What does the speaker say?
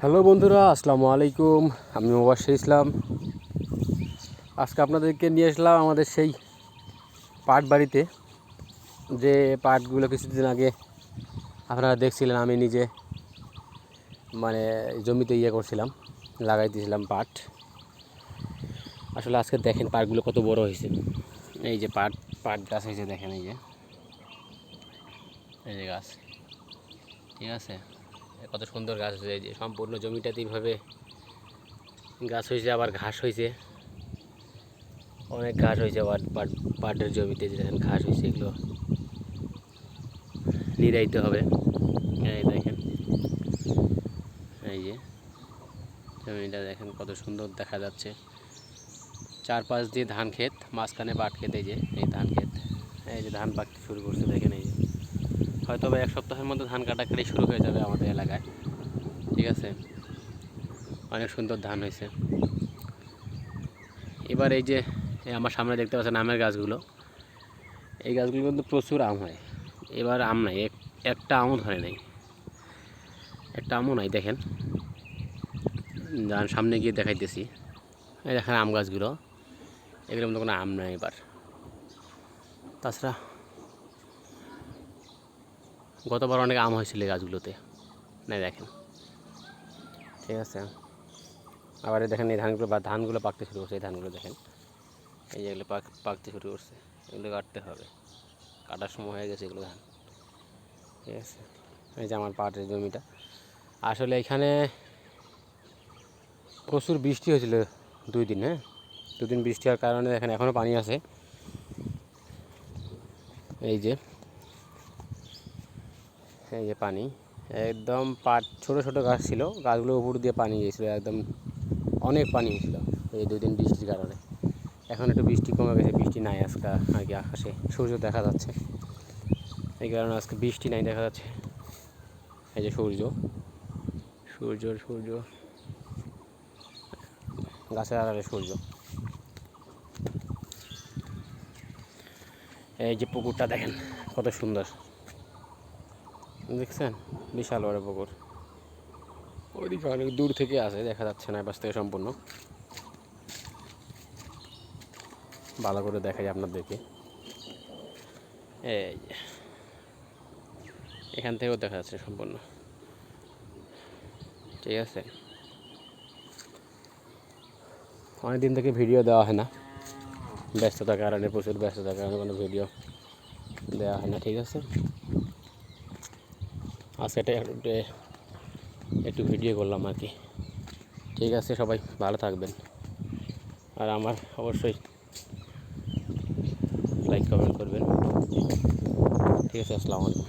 Hello বন্ধুরা, আসসালামু আলাইকুম। আমি মুবাশশির ইসলাম। আজকে আপনাদেরকে নিয়ে আসলাম আমাদের সেই পাট বাড়িতে, যে পাটগুলো কিছুদিন আগে আপনারা দেখছিলেন। আমি নিজে জমিতে করছিলাম, লাগাই দিয়েছিলাম পাট। আসলে আজকে দেখেন পাটগুলো কত বড় হয়েছে। এই যে পাট পাট গাছ হয়েছে, দেখেন এই যে গাছ, ঠিক আছে, কত সুন্দর গাছ হয়েছে। এই যে সম্পূর্ণ জমিটাতে এইভাবে গাছ হয়েছে, আবার ঘাস হয়েছে, অনেক ঘাস হয়েছে। পাটের জমিতে যে দেখেন ঘাস হয়েছে, এগুলো নিরাইতে হবে। এই দেখেন, এই যে জমিটা দেখেন কত সুন্দর দেখা যাচ্ছে। চারপাশ দিয়ে ধান ক্ষেত, মাঝখানে পাট ক্ষেত। এই ধান ক্ষেত, এই যে ধান পাকতে শুরু করছে, দেখেন এই যে হয়তো এক সপ্তাহের মধ্যে ধান কাটাকাটি শুরু হয়ে যাবে আমাদের এলাকায়, ঠিক আছে। অনেক সুন্দর ধান হয়েছে। এবার এই যে আমার সামনে দেখতে পাচ্ছেন আমের গাছগুলো, এই গাছগুলো কিন্তু প্রচুর আম হয়। এবার আম নাই, একটা আমও ধরে নাই, একটা আমও নাই। দেখেন, সামনে গিয়ে দেখাইতেছি। এই দেখেন আম গাছগুলো, এগুলোর মধ্যে কোনো আম নাই এবার। তাছাড়া গতবার অনেক আম হয়েছিল এই গাছগুলোতে, নাই দেখেন, ঠিক আছে। আবার দেখেন এই ধানগুলো পাকতে শুরু করছে। এই ধানগুলো দেখেন, এই যেগুলো পাকতে শুরু করছে, এগুলো কাটতে হবে, কাটার সময় হয়ে গেছে এগুলো ধান, ঠিক আছে। এই যে আমার পাটের জমিটা, আসলে এখানে প্রচুর বৃষ্টি হয়েছিল 2 দিন। হ্যাঁ, 2 দিন বৃষ্টি হওয়ার কারণে দেখেন এখনও পানি আছে। এই যে পানি, একদম পাট ছোট ছোট গাছ ছিল, গাছগুলোর উপর দিয়ে পানি গিয়েছিল, একদম অনেক পানি হয়েছিল এই 2 দিন বৃষ্টির কারণে। এখন একটু বৃষ্টি কমে গেছে, বৃষ্টি নাই আজকে। আগে আকাশে সূর্য দেখা যাচ্ছে, এই কারণে আজকে বৃষ্টি নাই দেখা যাচ্ছে। এই যে সূর্য গাছের আড়ালে সূর্য। এই যে পুকুরটা দেখেন কত সুন্দর, দেখছেন, বিশাল বড় পুকুর। ওইদিকে অনেক দূর থেকে আসে, দেখা যাচ্ছে না পাশ থেকে সম্পূর্ণ। ভালো করে দেখাই আপনাদেরকে। এই যে এখান থেকেও দেখা যাচ্ছে সম্পূর্ণ, ঠিক আছে। অনেকদিন থেকে ভিডিও দেওয়া হয় না, ব্যস্ততার কারণে, প্রচুর ব্যস্ততার কারণে কোনো ভিডিও দেওয়া হয় না, ঠিক আছে। আজকে একটু ভিডিও করলাম আর কি, ঠিক আছে। সবাই ভালো থাকবেন, আর আমার অবশ্যই লাইক কমেন্ট করবেন, ঠিক আছে। আসসালামু আলাইকুম।